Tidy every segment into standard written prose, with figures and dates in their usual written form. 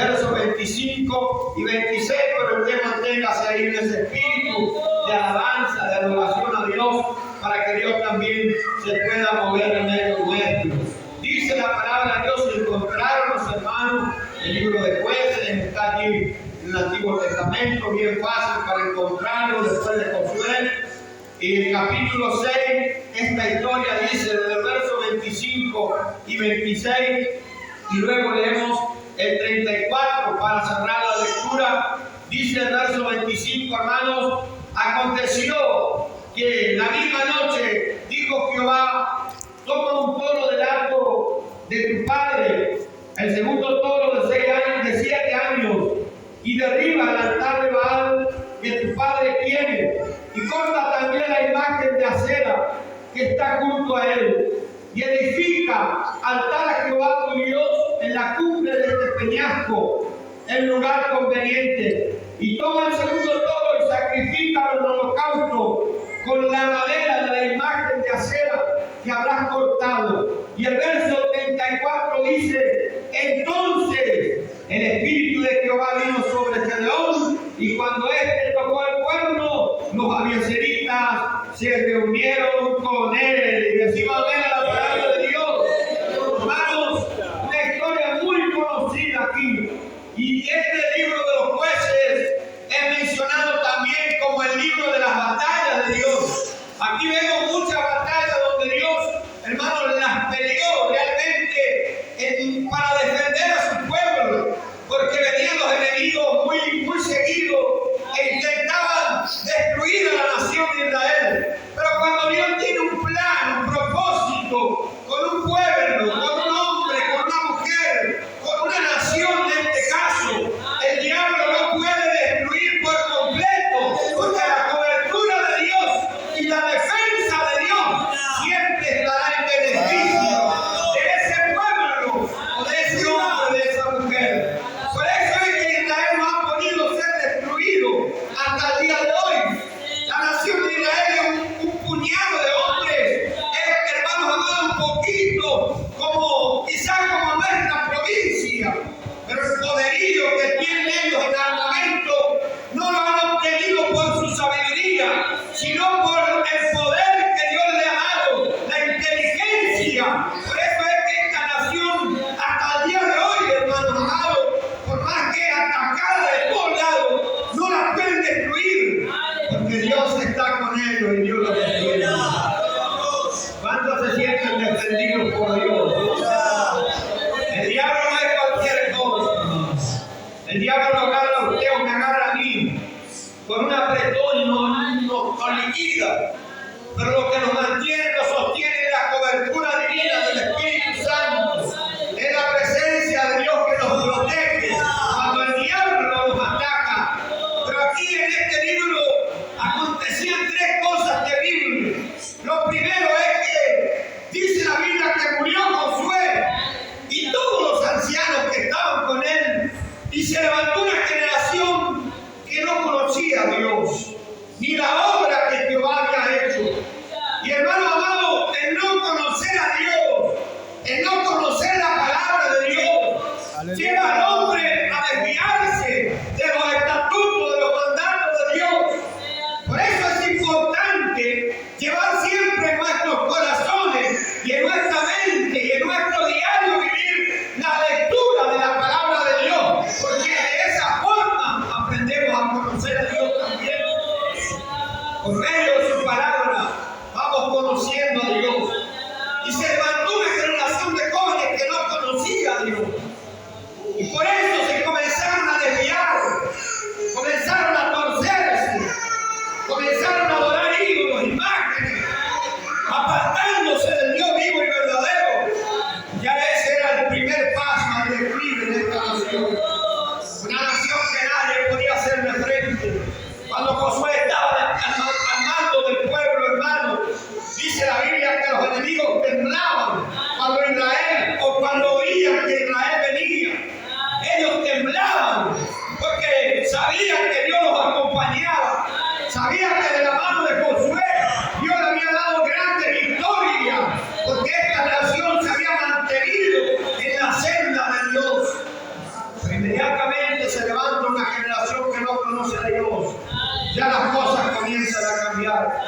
versos 25 y 26, pero usted manténgase ahí en ese espíritu de alabanza, de adoración a Dios, para que Dios también se pueda mover en medio nuestro. Dice la palabra de Dios, se encontraron los hermanos, el libro de Jueces, está allí en el Antiguo Testamento, bien fácil para encontrarlo después de Josué. Y el capítulo 6, esta historia dice desde el verso 25 y 26, y luego leemos el 34 para cerrar la lectura. Dice el verso 25, hermanos: aconteció que la misma noche dijo Jehová: toma un toro del arco de tu padre, el segundo toro de 7 años, y derriba el altar de Baal que tu padre tiene, y corta también la imagen de acera que está junto a él, y edifica altar a Jehová tu Dios en la cumbre de este peñasco, en lugar conveniente, y toma el segundo toro y sacrifica el holocausto con la madera de la imagen de acera que habrás cortado. Y el verso 34 dice: entonces el espíritu de Jehová vino sobre Gedeón, y cuando éste tocó el cuerno, los abiezeritas se reunieron con él. Y decimos amén a la palabra de Dios. Hermanos, una historia muy conocida aquí. Y este libro de los Jueces es mencionado también como el libro de las batallas de Dios. Aquí vemos muchas batallas donde Dios, hermanos, las peleó realmente para defender a su pueblo, porque venían los enemigos muy seguidos e intentaban destruir a la nación de Israel. Pero cuando Dios tiene un plan, un propósito, con un pueblo, con un hombre, con una mujer, con una nación en este caso, el diablo no puede destruir por completo, porque la cobertura de Dios y la defensa de Dios siempre estará en beneficio de ese pueblo, o de ese hombre, de esa mujer. Por eso es que Israel no ha podido ser destruido hasta el día de hoy. La nación de Israel es un puñado de hombres, hermanos amados, un poquito, quizás como nuestra provincia, pero el poderío que tienen ellos en armamento no lo han obtenido por su sabiduría, sino por el poder que Dios le ha dado, la inteligencia. Por eso es que esta nación, hasta el día de hoy, hermanos amados, por más que es atacada de todos lados, no la pueden destruir, porque Dios está con ellos y Dios los defiende. ¿Cuántos se sienten defendidos por Dios? El diablo no es cualquier cosa. El diablo lo agarra a usted o me agarra a mí con un apretón y nos liquida. Pero lo que nos mantiene, nos sostiene es la cobertura divina del Espíritu Santo. Es la presencia de Dios que nos protege cuando el diablo nos ataca. Pero aquí en este libro acontecían 3 cosas terribles. Lo primero es que dice la Biblia que murió Josué y todos los ancianos que estaban con él, y se levantó una generación que no conocía a Dios, ni la obra que Jehová había hecho. Y hermano amado, el no conocer a Dios, el no conocer la palabra de Dios, lleva al hombre a desviarse de los estatutos, de los mandatos de Dios. Por eso es importante llevar siempre en nuestros corazones y en nuestra mente y en nuestro diario vivir la lectura de la palabra de Dios, porque de esa forma aprendemos a conocer a Dios también. Por medio de su palabra vamos conociendo a Dios. Y se levantó una generación de jóvenes que no conocía a Dios, y por eso se comenzaron a desviar, comenzaron inmediatamente se levanta una generación que no conoce a Dios. Ya las cosas comienzan a cambiar.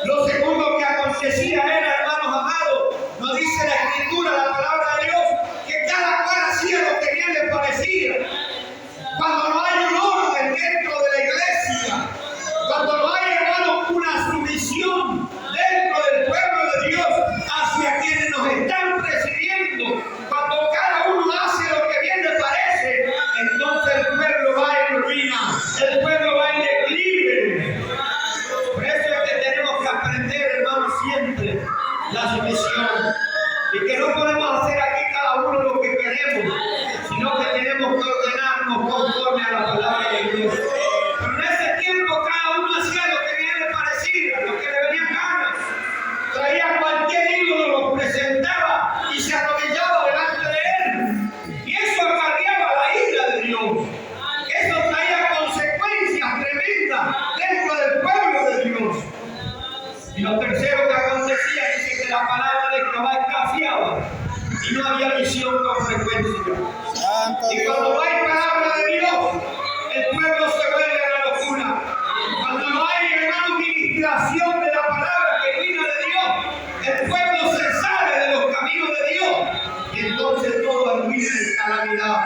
Lo segundo que acontecía era, hermanos amados, nos dice la Escritura, la palabra de Dios, que cada cual hacía lo que bien le parecía. Cuando no hay un orden dentro de la iglesia, cuando no hay, hermanos, una sumisión dentro del pueblo de Dios hacia quienes nos están presidiendo, cuando cada uno hace lo que bien le parece, entonces el pueblo va en ruina, el pueblo va en declive. Por eso es que tenemos que aprender, hermanos, siempre la sumisión. Y que no podemos hacer aquí cada uno lo que queremos, sino que tenemos que ordenarnos conforme a la palabra de Dios. Pero en ese tiempo cada uno hacía lo que bien le parecía, lo que le venía ganas. Traía cualquier ídolo, lo presentaba y se arrodillaba delante de él. Y eso acarreaba la ira de Dios. Eso traía consecuencias tremendas dentro del pueblo de Dios. Y lo tercero que acontecía dice que la palabra de Jehová escaseaba y no había visión con frecuencia. Y cuando no hay palabra de Dios, el pueblo se vuelve a la locura. Cuando no hay, hermano, ministración de la palabra que viene de Dios, el pueblo se sale de los caminos de Dios y entonces todo arruina en calamidad.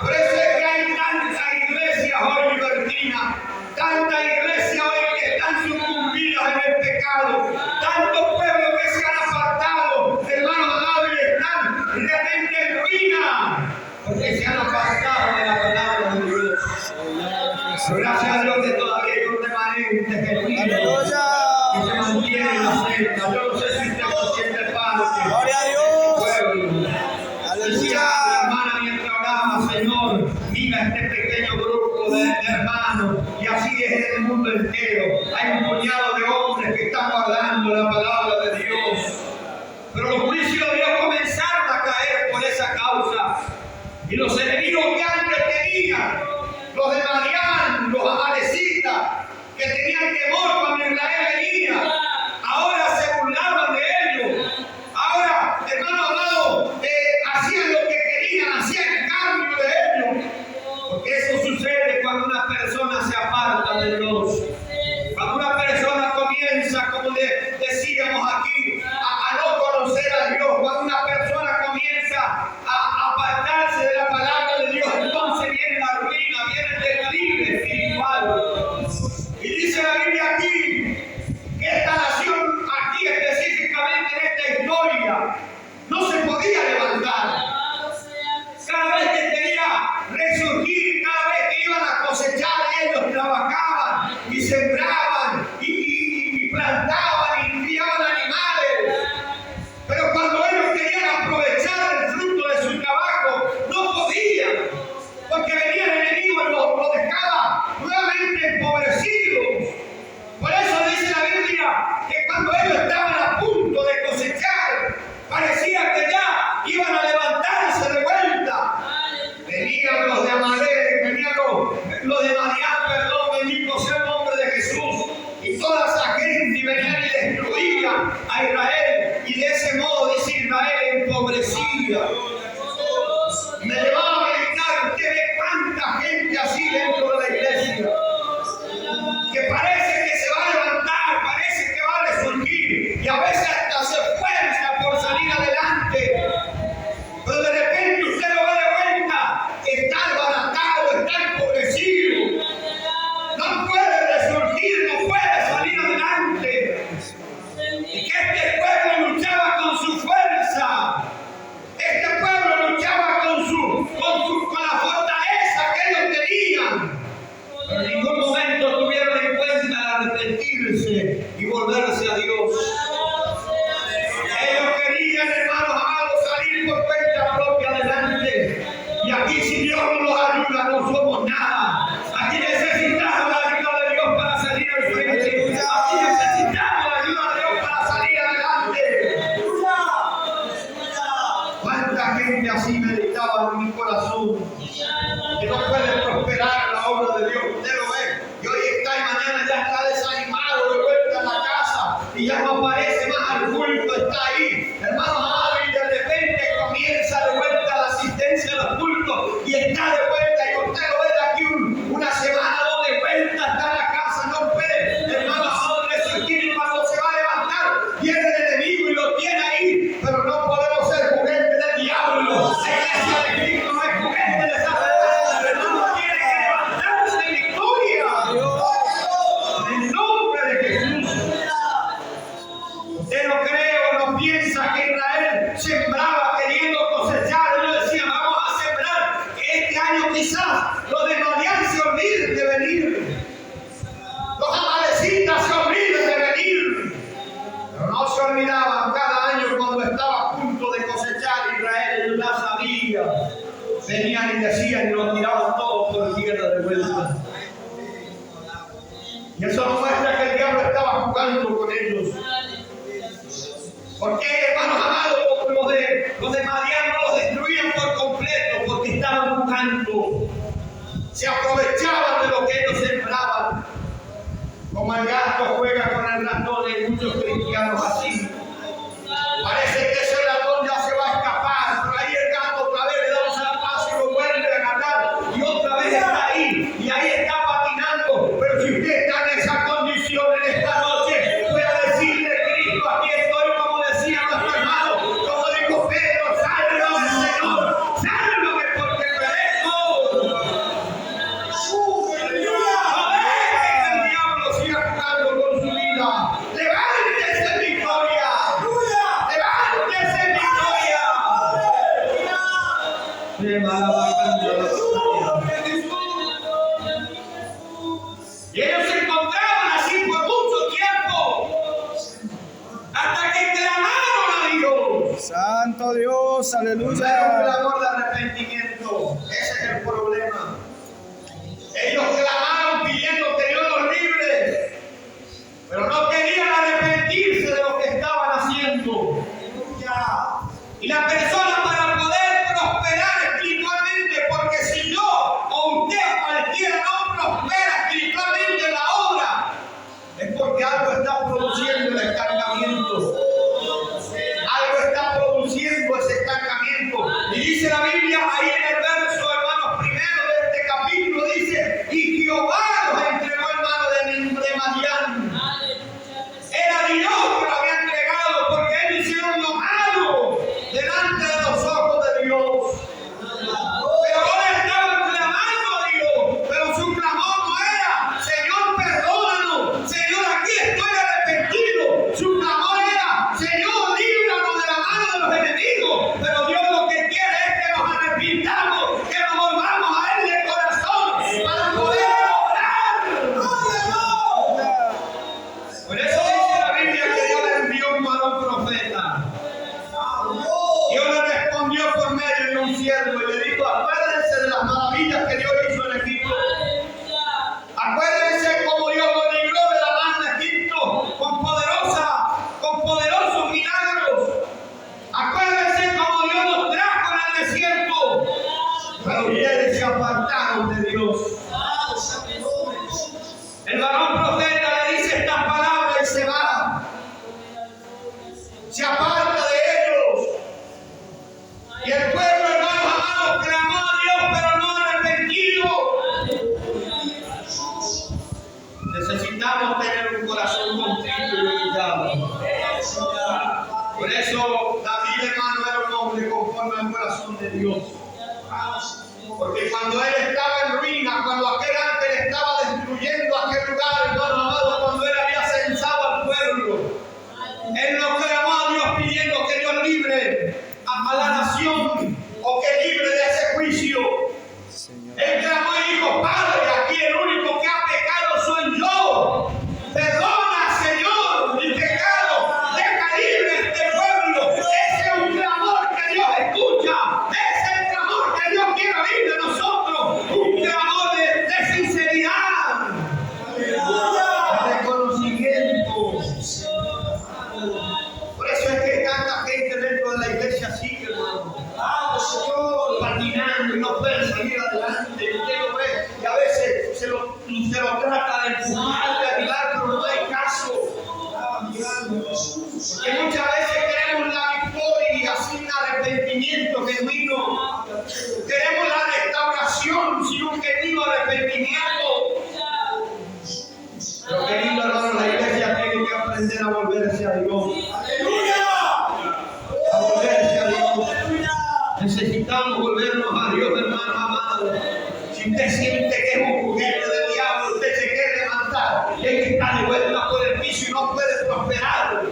Por eso es que hay tantas iglesias hoy libertinas, tanta iglesia hoy que están sucumbidas en el pecado, tantos pueblos que se han apartado, hermanos amados, y están realmente en ruina, porque se han apartado de la palabra de Dios. Pero gracias a Dios que todavía hay un remanente genuino que se mantiene en la senda. Yo no sé si usted se siente parte. Gloria a Dios. Pueblo. Decía la hermana mientras oraba, Señor, mira este pequeño grupo de hermanos, y así es en el mundo entero. Hay un puñado de hombres que están guardando la palabra de Dios. Pero los juicios de Dios comenzaron a caer por esa causa. Y los enemigos que antes tenían, los de Madián, los amalecitas, que tenían temor cuando Israel venía, ahora se burlaban de ellos. Ahora, hermano amado, hacían lo que querían, hacían cambio de ellos. Porque eso sucede cuando una persona se aparta de Dios. Cuando una persona comienza, como decíamos aquí, a no conocer a Dios, cuando una persona comienza a apartarse de la palabra de Dios, entonces viene la ruina, viene el declive espiritual. Y dice la Biblia aquí, que esta nación, aquí específicamente en esta historia, no se podía levantar. Cada vez que quería resurgir, cada vez que iban a cosechar, ellos trabajaban y sembraban y plantaban y criaban animales. Pero cuando ellos querían aprovechar el fruto de su trabajo, no podían, porque venía el enemigo y los dejaba nuevamente empobrecidos. Por eso dice la Biblia que cuando ellos estaban a punto de cosechar, parecía que ya iban a levantarse de vuelta. Venían los de Amalek, venían los de Madián, perdón, bendito sea el nombre de Jesús. Y toda esa gente venían y destruían a Israel. Y de ese modo, dice Israel, empobrecía. Me llevaba a meditar, usted ve cuánta gente así dentro de la iglesia, que parece que se va a levantar, parece que va a resurgir, y a veces hasta se esfuerza por salir adelante. Pero de repente usted lo ve de vuelta, está desbaratado, está empobrecido. No puede resurgir, no puede salir adelante. Y que este pueblo luchaba con su fuerza. Este pueblo luchaba con la fortaleza que ellos tenían. Pero en ningún momento tuvieron en cuenta el arrepentirse y volverse a Dios. Ellos querían, hermanos amados, salir por cuenta propia adelante. Y aquí, si Dios no nos ayuda, no somos nada. Aquí necesitamos la ayuda de Dios para salir al frente. Aquí necesitamos la ayuda de Dios para salir adelante. ¿Cuánta gente así meditaba en mi corazón? Que no puede prosperar la obra de Dios. Usted lo ve. Y hoy está y mañana ya está desanimado de vuelta en la casa. Y ya no aparece más al culto. Está ahí, hermanos amados, y de repente comienza de vuelta la asistencia a los cultos. Y está de vuelta quizás los de Madián se olviden de venir. Los amalecitas se olviden de venir. Pero no se olvidaban cada año cuando estaba a punto de cosechar Israel, la sabía. Venían y decían y lo tiraban todo por tierra de vuelta. Y eso nos muestra que el diablo estaba jugando con ellos. Porque, hermanos amados, los de Madián no los destruían por completo, porque estaban jugando. Se aprovechaban de lo que ellos sembraban. Como el gato juega con el ratón, hay muchos cristianos así. Parece que ese ratón ya se va a escapar, pero ahí el gato otra vez le da un zapazo y lo vuelve a agarrar. Y otra vez está ahí, y ahí está patinando. Pero si usted está en esa condición en esta noche, voy a decirle, Cristo, aquí estoy, como decía nuestro hermano, como dijo Pedro, sálvame, Señor, sálvame porque merezco. Y ellos se encontraban así por mucho tiempo, hasta que clamaron a Dios. Santo Dios, aleluya. Un clamor de arrepentimiento, ese es el problema. Ellos clamaron pidiendo que Dios los libre, pero no querían arrepentirse de lo que estaban haciendo. Y la persona para poder prosperar espiritualmente, porque si yo o usted o cualquiera no prospera espiritualmente en la obra, es porque algo está produciendo el estancamiento. Algo está produciendo ese estancamiento. Y dice la Biblia ahí en el verso, hermanos, primero de este capítulo, dice, y Jehová los entregó en mano de Madián. Era Dios que lo había entregado, porque ellos hicieron lo malo delante de los ojos de Dios. Pero ahora estaban clamando a Dios, pero su clamor no era, Señor, perdónanos, Señor, aquí estoy arrepentido. Su clamor era, Señor, líbranos de la mano de los enemigos. Pero Dios lo que quiere es que nos arrepintamos, que nos volvamos a Él de corazón para poder orar. Por eso dice la Biblia que Dios le envió un varón profeta. Dios le respondió por medio de un siervo y le dijo, acuérdense de las maravillas que Dios hizo en Egipto. Acuérdense cómo Dios lo libró de la mano de Egipto con poderosos milagros. Acuérdense cómo Dios los trajo en el desierto. Pero ustedes se apartaron de Dios. El varón profeta le dice estas palabras y se va. Se aparta de ellos. Y el pueblo, hermanos amados, clamó a Dios, pero no arrepentido. Necesitamos tener un corazón contrito y humillado. Por eso David, hermano, era un hombre conforme al corazón de Dios. Porque cuando él estaba en ruina, cuando aquel ángel estaba destruyendo aquel lugar, hermano amado, cuando él había censado al pueblo, él no clamó a Dios pidiendo que Dios libre a la nación o que libre de ese juicio. Él clamó y dijo, Padre, aquí el único que ha pecado soy yo. Perdona, Señor, mi pecado. Deja libre este pueblo. Ese es un clamor que Dios escucha. Ese es el clamor que Dios quiere oír de nosotros. Un clamor de sinceridad. De reconocimiento. Por eso es que tanta gente dentro de la iglesia sigue, hermano. Patinando y no pueden salir adelante. Y usted lo ve y a veces se lo trata de empujar, de ayudar, pero no hay caso. Que muchas veces queremos la victoria sin arrepentimiento genuino. Queremos la restauración sin un genuino arrepentimiento. Pero querido hermano, la iglesia tiene que aprender a volverse a Dios. A volverse a Dios. Necesitamos volvernos a Dios, hermano amado. Si usted siente que es un juguete del diablo, usted se quiere levantar, y es que está de vuelta por el piso y no puede prosperar.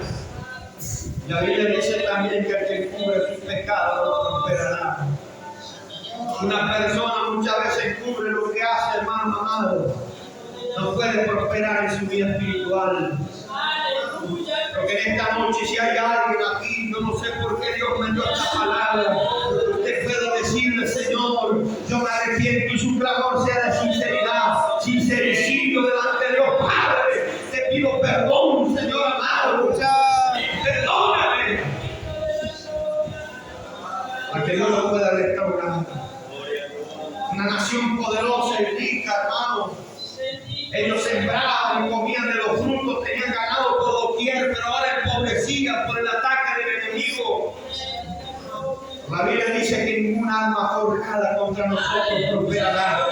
La Biblia dice también que el que cubre sus pecados no prosperará. Una persona muchas veces encubre lo que hace, hermano amado. No puede prosperar en su vida espiritual. Porque en esta noche, si hay alguien aquí, yo no sé por qué Dios me dio esta palabra, usted puede decirle: Señor, yo me arrepiento, y su clamor sea de sinceridad, sincericidio delante de Dios Padre. Te pido perdón, Señor amado. Perdóname. Para que Dios lo pueda restaurar. Una nación poderosa y rica, hermano. Ellos sembraban y comían de los frutos, tenían ganado por doquier, pero ahora empobrecían por el ataque del enemigo. La Biblia dice que ninguna arma forjada contra nosotros prosperará.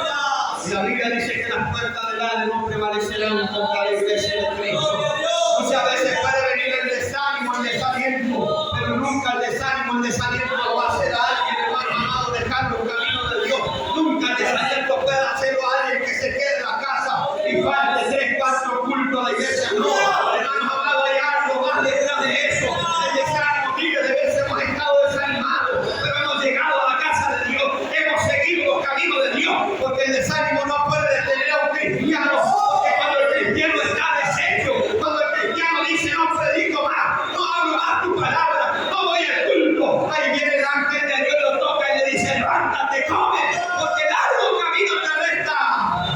Y la Biblia dice que las puertas del Hades no prevalecerán contra la iglesia de Cristo. Muchas veces puede venir el desánimo, el desaliento, pero nunca el desánimo, el desaliento lo va a hacer a alguien, hermano amado, dejando el camino de Dios. Nunca el desaliento puede hacerlo a alguien que se quede en la casa y falte 3, 4 cultos a la iglesia. No, hermano amado, hay algo más detrás de eso. El desánimo, miles de veces hemos estado desanimados, pero hemos llegado a la casa de Dios, hemos seguido los caminos de Dios, porque el desánimo no puede detener a un cristiano, porque cuando el cristiano está deshecho, cuando el cristiano dice: no predico más, no hablo más tu palabra, no voy al culto, ahí viene el ángel de Dios y lo toca y le dice: levántate, come, porque largo camino te resta.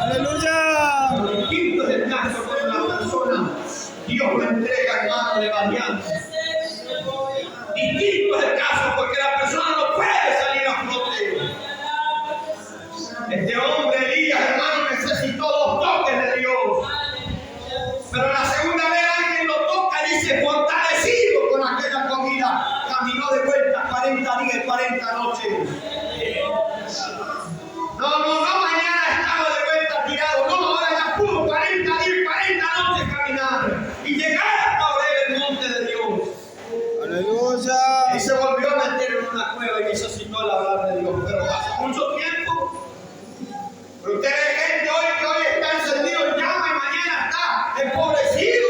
Aleluya. Distinto es el caso con la persona, Dios lo entrega en manos de variantes. Distinto es el caso porque la persona no puede salir a flote. Este hombre, Elías, hermano, necesitó 2 toques de Dios. Pero la segunda vez alguien lo toca y dice: fortalecido con aquella comida, caminó de vuelta 40 días y 40 noches. No, mañana estaba de vuelta tirado. No, ahora ya pudo 40 días y 40 noches caminar y llegar hasta Oreb, el monte de Dios. Aleluya. Y se volvió a meter en una cueva y necesitó el hablar de Dios. Pero hace mucho tiempo. Pero usted ve gente hoy que hoy está encendido en llama y mañana está empobrecido.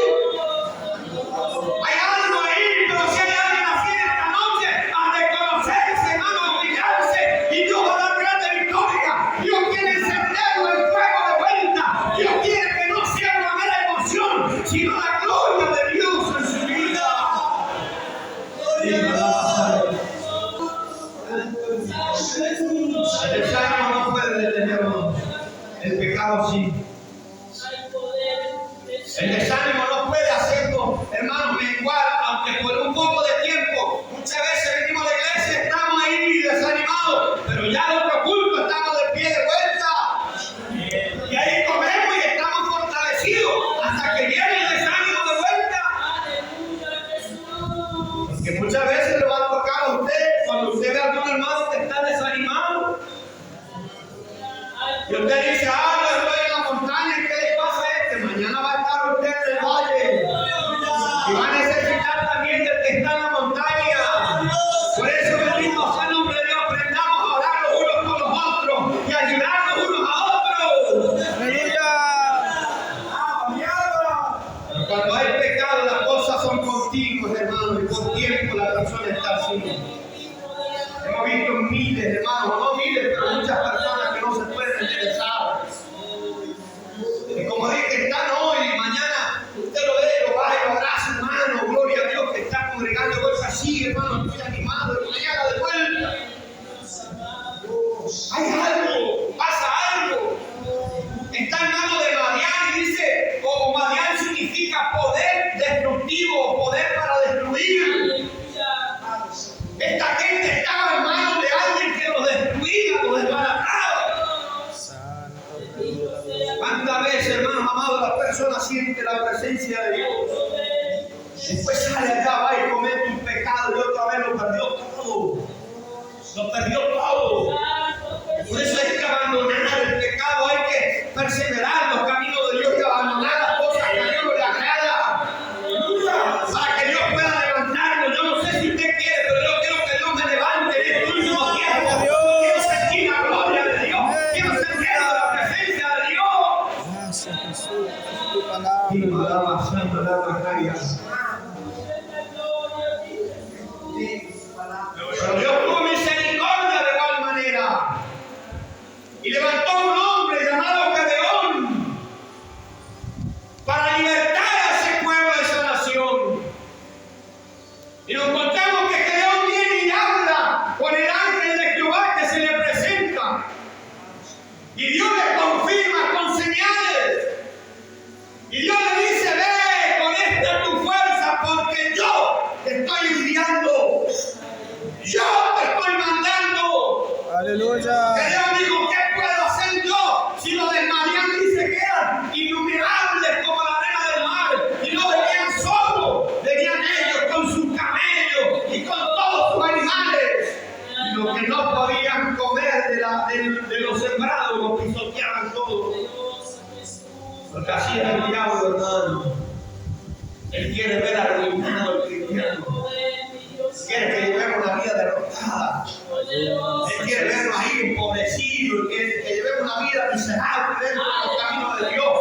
Hay algo ahí, pero si hay alguien así en esta noche, a reconocerse, hermano, a humillarse, y Dios va a dar grande victoria. Dios quiere encenderlo el fuego de vuelta. Dios quiere que no sea una mera emoción, sino la gloria de Dios en su vida. El desánimo no puede detenernos. El pecado sí. El desánimo no puede hacernos, hermanos, menguar, aunque por un poco de tiempo. Muchas veces venimos a la iglesia, estamos ahí desanimados, pero ya en otro culto estamos de pie de vuelta. Y ahí comemos y estamos fortalecidos hasta que viene el desánimo de vuelta. Porque muchas veces le va a tocar a usted cuando usted ve a algún hermano que está desanimado. Y usted dice: ah, yo estoy en la montaña, ¿qué le pasa a este? Mañana va a estar usted en el valle. Y va a necesitar también del que está en la montaña. Por eso venimos en nombre de Dios, aprendamos a orar los unos por los otros y ayudarnos unos a otros. Aleluya. Pero cuando hay pecado, las cosas son continuas, hermano, y por tiempo la persona está así. Hemos visto miles, hermanos, no miles, pero muchas personas que no se pueden enderezar. Y como dije, están hoy, mañana usted lo ve, lo va y lo abraza, hermano, gloria a Dios que está congregando cosas así, hermano, estoy animado, y mañana de vuelta. Hay algo, pasa algo. Está en manos de Madián y dice, o Madián significa poder destructivo, poder para destruir. Esta gente estaba en manos de alguien que lo destruía, lo desbarataba. ¿Cuántas veces, hermanos amados, la persona siente la presencia de Dios? Después sale allá, va y comete un pecado y otra vez lo perdió todo. Lo perdió todo. Por eso hay que abandonar el pecado, hay que perseverar los caminos de Dios y abandonar las cosas que a Dios no le agrada. Para que Dios pueda levantarnos. Yo no sé si usted quiere, pero yo quiero que Dios me levante en este último tiempo. Quiero sentir la gloria de Dios. Quiero sentir la presencia de Dios. Gracias, Jesús. Tu palabra. Pero Dios tuvo misericordia de igual manera. levantó un hombre llamado Gedeón para libertar a ese pueblo, a esa nación. Y nos contamos que Gedeón viene y habla con el ángel de Jehová que se le presenta. Y Dios le confirma con señales. Y Dios le dice: ve con esta tu fuerza, porque yo te estoy enviando. Yo te estoy mandando. Aleluya. Gedeón dijo: ¿qué puedo hacer yo? Si los de Madián dice que eran innumerables como la arena del mar. Y no venían solos, venían ellos con sus camellos y con todos sus animales. Y lo que no podían comer de los sembrados, lo pisoteaban todo. Porque así era el diablo, hermano. Él quiere ver arruinado al cristiano. Quiere que llevemos una vida derrotada. Él quiere vernos ahí empobrecidos. Él quiere que llevemos una vida miserable dentro de los caminos de Dios.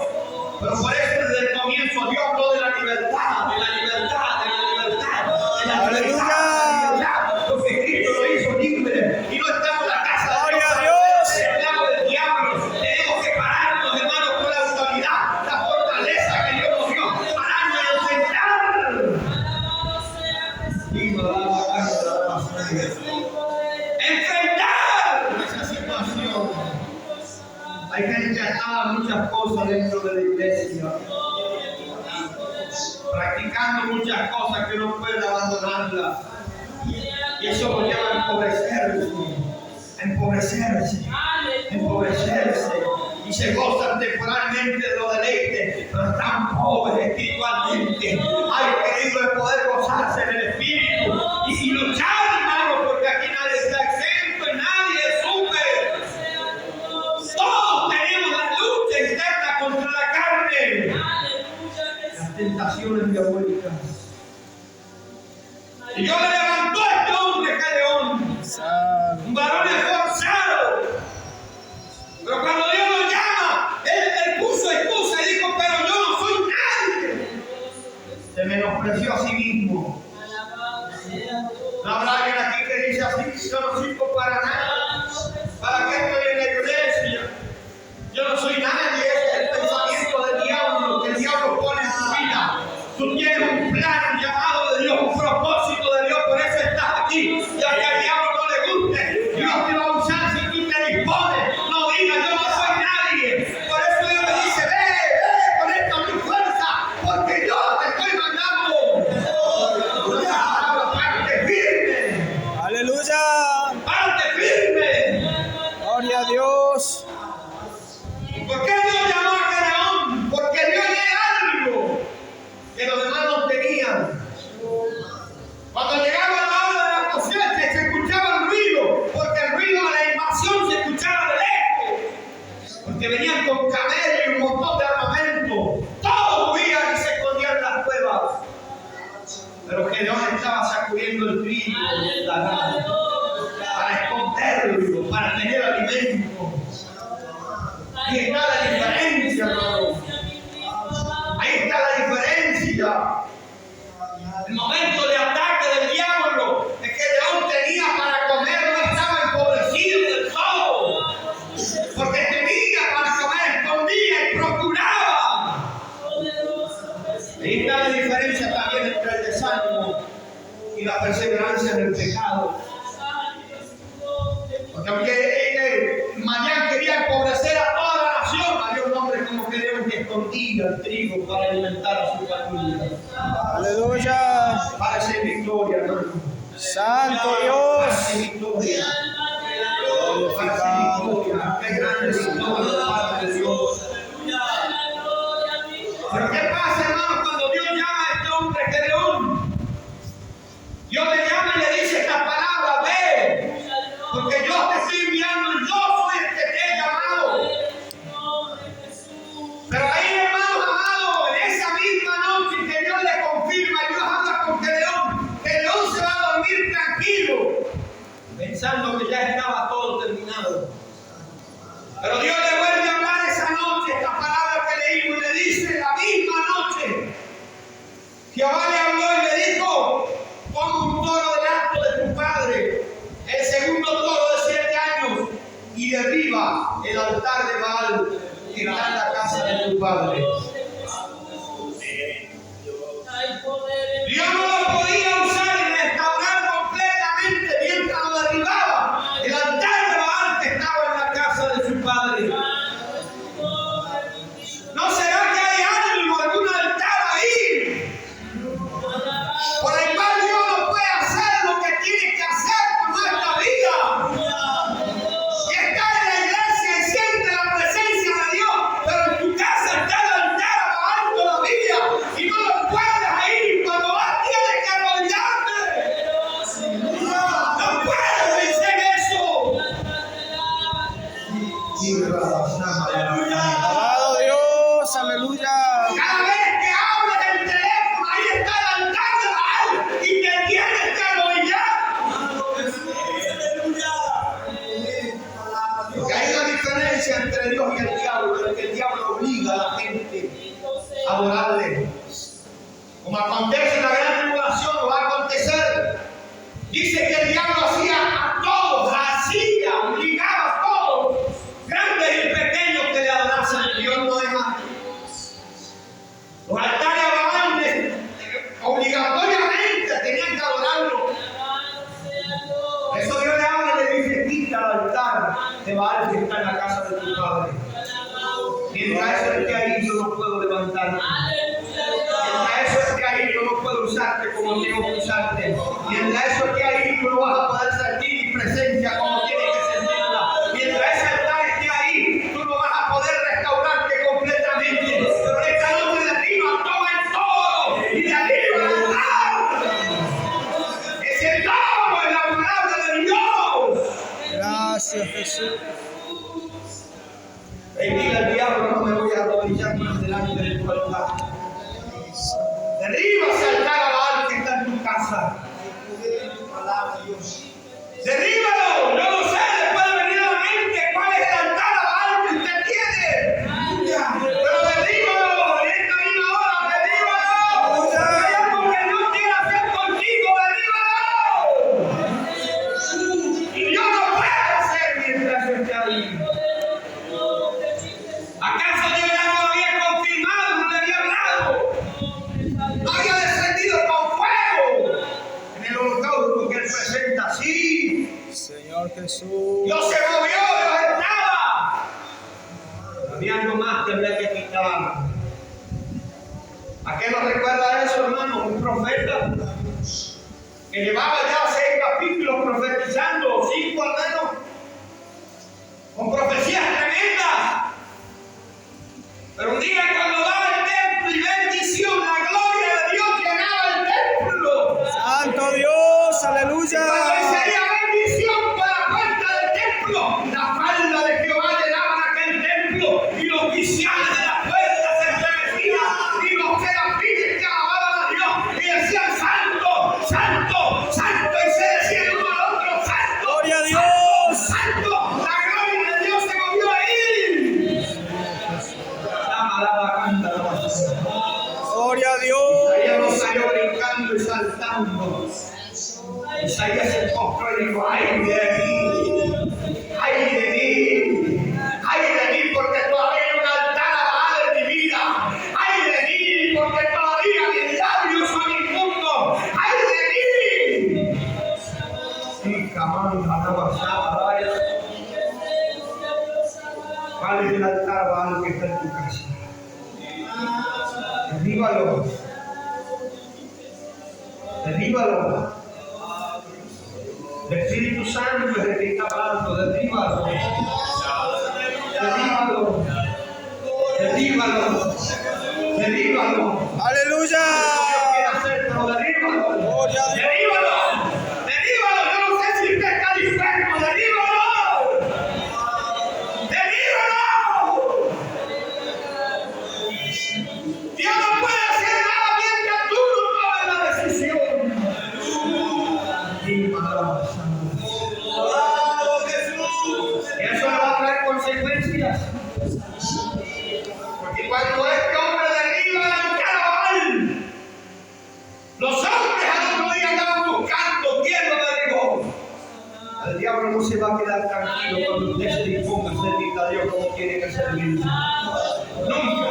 Pero por eso desde el comienzo Dios habló de la libertad, de la libertad, de la libertad, de la libertad. Porque Cristo lo hizo libre. Y no estamos en la casa de Gloria a Dios, esclavos del diablo. Tenemos que pararnos, hermanos, con la autoridad, la fortaleza que Dios nos dio. Pararnos y enfrentar esa situación. Hay gente atada a muchas cosas dentro de la iglesia, practicando muchas cosas que no pueden abandonarlas. Y eso lo lleva a empobrecerse. Y se gozan temporalmente de los deleites, pero están pobres espiritualmente. Hay peligro de poder gozarse en el espíritu y luchar, hermano, porque aquí nadie está exento y nadie es súper. Todos tenemos la lucha interna contra la carne, las tentaciones diabólicas. Y Dios le levantó a este hombre, Gedeón, un varón esforzado. Pero cuando Dios lo llama, él puso excusa y dijo: pero yo no soy nadie. Se menospreció a sí mismo. No habrá alguien aquí que dice así: yo no sirvo para nada. ¿Para qué estoy en la iglesia? Yo no soy nadie. Ese es el pensamiento del diablo, que el diablo pone en tu vida. Tú tienes un plan, un llamado de Dios, un propósito de Dios, por eso estás aquí. Y aunque al diablo no le guste, Dios te va a usar si tú te dispones. No digas: yo no soy nadie. Por eso Dios me dice: ve con esta mi fuerza, porque yo te estoy mandando. Una palabra: parte firme. Aleluya. Parte firme. Gloria a Dios. ¿Por qué Dios llamó a Gedeón? Porque Dios le algo que los demás no tenían. Cuando llegaba la hora de la cosecha se escuchaba el ruido, porque el ruido de la invasión se escuchaba de lejos. Porque venían con camellos y un montón de armamento. Todos huían y se escondían en las cuevas. Pero Gedeón estaba sacudiendo el trigo de la grana para esconderlo, para tener alimento. Ahí está la diferencia, hermano. Ahí está la diferencia. El momento de ataque del diablo es que Gedeón tenía para comer, no estaba empobrecido del todo. Porque tenía para comer, escondía y procuraba. Ahí está la diferencia también entre el desánimo y la perseverancia en el pecado. Porque aunque Madián quería empobrecer a toda la nación, había un hombre como Gedeón que escondía el trigo para alimentar a su familia. Aleluya. Para ser victoria, hermano. Santo Dios. Para ser victoria. Para ser victoria. Qué grande victoria de parte de Dios. Pero ¿qué pasa, hermano, cuando Dios llama a este hombre Gedeón? Dios le llama y le dice esta palabra: ve. Porque yo te estoy enviando, yo soy el que te he llamado. Pero ahí, hermanos amados, en esa misma noche que Dios le confirma, Dios habla con Gedeón. Gedeón se va a dormir tranquilo, pensando que ya estaba todo terminado. Pero Dios le vuelve a hablar esa noche, esta palabra que leímos, y le dice la misma noche. Jehová le habló y le dijo: pon un toro delante de tu padre, el segundo toro de 7 años, y derriba el altar altar de Baal que está en la casa de tu padre. Dios no lo podía usar y restaurar completamente mientras lo derribaba el altar de Baal que estaba en la casa de su padre. ¿No será que hay algo, algún altar ahí por el cual Dios no puede hacer lo que tiene que hacer con nuestra vida? Y está en la iglesia y siente la presencia de Dios, pero en tu casa está el altar a Baal todavía y no lo puedes ir. Cuando vas tienes que arrodillarte. No puedes vencer eso. Alabado Dios, aleluya. Cada vez que hablas del teléfono, ahí está el altar de Baal y te tienes que arrodillar. Porque hay una diferencia entre Dios y el diablo, es que el diablo obliga a la gente a adorarle. Como acontece en la gran tribulación, no va a acontecer. Dice que el diablo hacía a todos, obligaba a todos, grandes y pequeños, que le adorasen. Dios no deja. Los altares a Baal obligatoriamente tenían que adorarlo. Eso Dios le habla y le dice: quita el altar de Baal que está en la casa de tu padre. Mientras eso esté ahí, yo no puedo levantarme. Mientras eso esté ahí, yo no puedo usarte como tengo que usarte. Mientras eso esté ahí, tú no vas a poder sentir mi presencia como tienes que sentirla. Mientras ese altar esté ahí, tú no vas a poder restaurarte completamente. Pero esta noche de arriba toma el todo y de arriba el altar. Ese todo es la palabra de Dios. Gracias, Jesús. Y dile al diablo: no me voy a arrodillar más delante de tu altar. Derriba ese altar a Baal que está en tu casa. Derríbalo. Yo no sé, le puede venir a la mente cuál es el altar a Baal que usted tiene. Pero derríbalo en esta misma hora. Derríbalo. Hay algo que Dios quiere hacer contigo. Derríbalo. Y Dios no puede hacer mientras yo esté ahí. ¿Acaso Dios ya no lo había confirmado? ¿No le había hablado? ¿No había descendido con fuego en el holocausto que él presenta? Sí. Señor Jesús. Dios se movió, Dios estaba. Había algo más que había que quitar. ¿A qué nos recuerda eso, hermano? Un profeta que llevaba ya 6 capítulos profetizando, 5 al menos, con profecías tremendas. Pero un día, cuando daba el templo y bendición, la gloria de Dios llenaba el templo. Santo Dios, aleluya. Cuando él sería bendición por la puerta del templo, la falda de Jehová llenaba aquel templo y los oficiales de la puerta se estremecían y los serafines que alababan a Dios y decían: santo, santo, santo, y se decían uno al otro: santo, Gloria a Dios. santo, la gloria de Dios se movió ahí. Gloria a Dios. Isaías no salió brincando y saltando. Isaías se postró y dijo: ay de mí, ay de mí, ay de mí, porque todavía hay un altar a Baal en mi vida. Ay de mí, porque todavía mis labios son inmundos. Ay de mí. Sí, camán, vaya. ¿Cuál es el altar a Baal que está en tu casa? Derríbalo. Derríbalo. El Espíritu Santo es el que está hablando. Derríbalo. Derríbalo. Derríbalo. Derríbalo. Aleluya. Dios quiere hacer, pero derríbalo. Gloria a Dios. Derríbalo. Derríbalo. Yo no sé si usted está dispuesto. Derríbalo. Derríbalo. Dios no puede hacer nada mientras tú no tomes la decisión. Eso le va a traer consecuencias. Porque cuando este hombre derriba el altar a Baal, los hombres al otro día andaban buscando quién lo derribó. El diablo no se va a quedar tranquilo cuando usted se disponga a servirle a Dios como tiene que servirle. Nunca.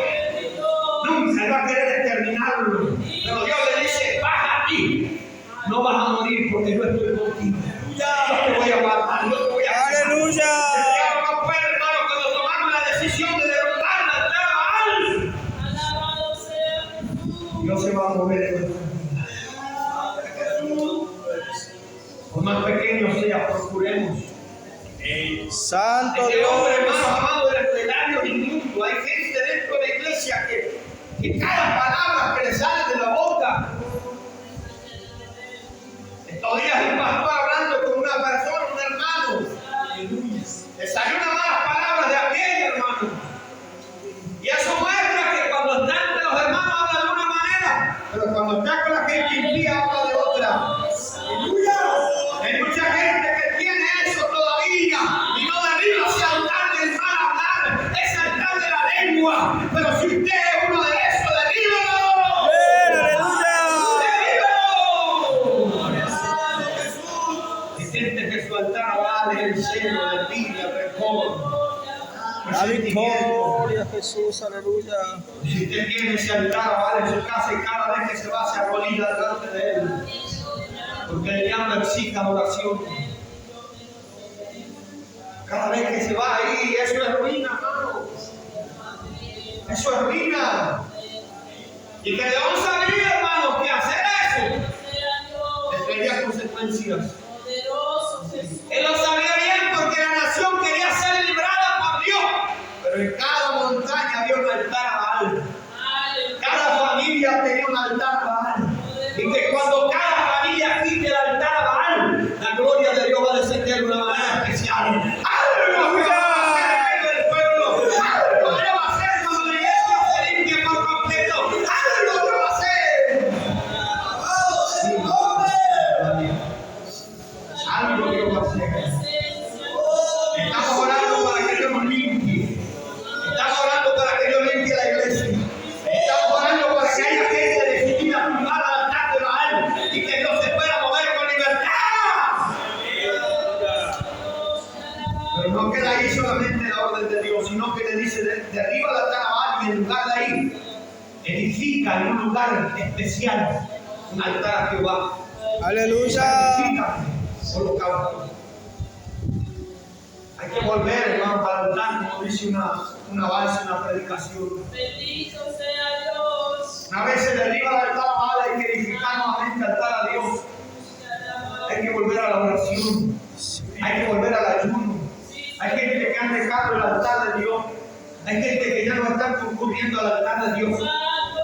Nunca va a querer exterminarlo. Pero Dios le dice, baja aquí. No vas a morir porque yo estoy contigo. Yo te voy a matar, yo te voy a matar. Aleluya. El diablo no puede, hermano, cuando tomamos la decisión de derrotar la altar a Baal. Dios se va a mover en nuestra vida. Por más pequeño sea, procuremos. Santo Este hombre, Dios. hermano amado, era plenario inmundo. Hay gente dentro de la iglesia que cada palabra que le sale de la boca. Estos días el pastor hablando con una persona, un hermano, le salió una mala palabra de aquella, hermano. Y eso muestra que cuando está entre los hermanos habla de una manera, pero cuando está con la gente impía habla de otra. Hay mucha gente que tiene eso todavía y no derriba ese altar del mal hablar, ese altar de la lengua. Pero si usted es uno de esos, derríbalo. Hay gente que su altar a Baal es el celo, la envidia, el rencor. La victoria, Jesús, aleluya. Si usted tiene ese altar a Baal en su casa y cada vez que se va se arrodilla delante de él, porque el diablo exige adoración. Cada vez que se va ahí, eso es ruina, hermano. Eso es ruina. Y que debemos saber, hermano, que hacer eso tendría consecuencias. Él lo sabía bien porque la nación quería ser librada por Dios. Pero en cada montaña había un altar a Baal. Cada familia tenía un altar a Baal. Y que cuando cada familia quite el altar a Baal, la gloria de Dios va a descender de una manera especial. Algo que va a hacer en medio del pueblo. Algo que va a hacer cuando la iglesia se limpie por completo. Algo que va a hacer. Algo que va a hacer. Estamos orando para que Dios nos limpie. Estamos orando para que Dios limpie la iglesia. Estamos orando para que haya gente decidida a firmar al altar de Baal y que Dios se pueda mover con libertad. Pero no queda ahí solamente la orden de Dios, sino que le dice derriba el altar a Baal y en lugar de ahí edifica en un lugar especial un altar a Jehová. Aleluya. Holocausto. Hay que volver, hermano, para el altar, como dice una base, una predicación. Bendito sea Dios. Una vez se derriba el altar a Baal, hay que edificar nuevamente el altar a Dios. Hay que volver a la oración. Hay que volver al ayuno. Hay gente que han dejado el altar de Dios. Hay gente que ya no están concurriendo al altar de Dios.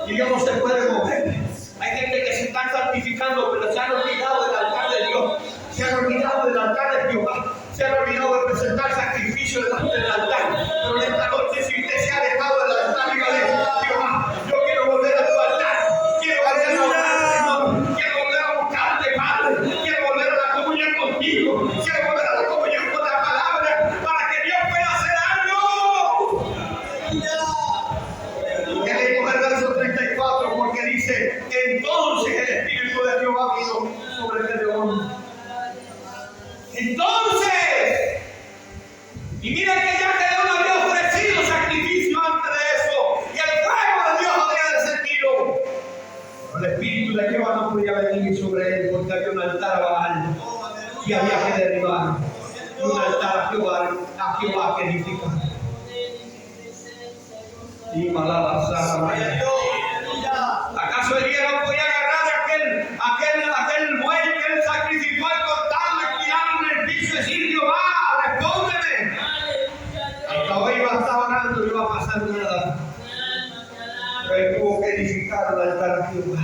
Y Dios no se puede mover. Hay gente que se están santificando, pero se han olvidado del altar de Dios. Se han olvidado del altar de Jehová. Se han olvidado de presentar sacrificio delante del altar. Pero en esta noche, si usted se ha dejado del altar, dígale, Jehová, yo quiero volver a tu altar. Quiero volver a adorarte, Señor. Quiero volver a buscarte, Padre. Quiero volver a la comunión contigo. Quiero volver a la comunión con la palabra para que Dios pueda hacer algo. Que leímos el verso 34 porque dice, entonces el Espíritu de Jehová vino sobre Gedeón. Entonces, y mira que ya Gedeón había ofrecido sacrificio antes de eso, y el fuego de Dios había descendido. Pero el Espíritu de Jehová no podía venir sobre él porque había un altar a Baal y había que derribar un altar a Jehová que edificar. Y ¿acaso Elías no podía agarrar aquel buey que él sacrificó al cortarlo y tirarlo en el piso y decir, Jehová, respóndeme? Hasta hoy iba a estar orando, no iba a pasar nada. Pero él tuvo que edificar el altar a Jehová.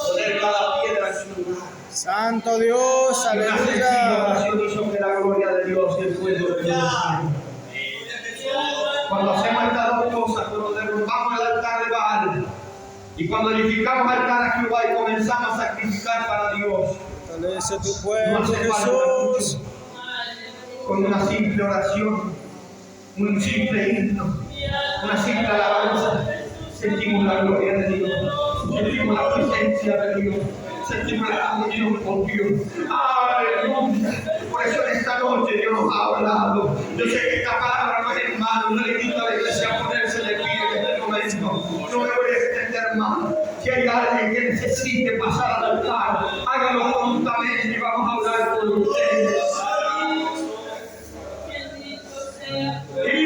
Poner cada piedra en su lugar. Santo Dios, Y una sencilla aleluya. oración hizo que la gloria de Dios y el fuego de Dios. Cuando hacemos estas dos cosas, cuando derrumbamos el altar de Baal y cuando edificamos altar a Jehová y comenzamos a sacrificar para Dios, Fortalece tu no pueblo, hace falta Jesús. mucho. Con una simple oración, un simple himno, una simple alabanza, sentimos la gloria de Dios, sentimos la presencia de Dios, sentimos la comunión con Dios. ¡Aleluya! Por eso en esta noche Dios nos ha hablado. Yo sé que esta palabra no es en vano. no le invito a la iglesia a ponerse de pie en este momento. No me voy a extender más. Si hay alguien que necesite pasar al altar, hágalo prontamente y vamos a orar por ustedes. Bendito sea. Y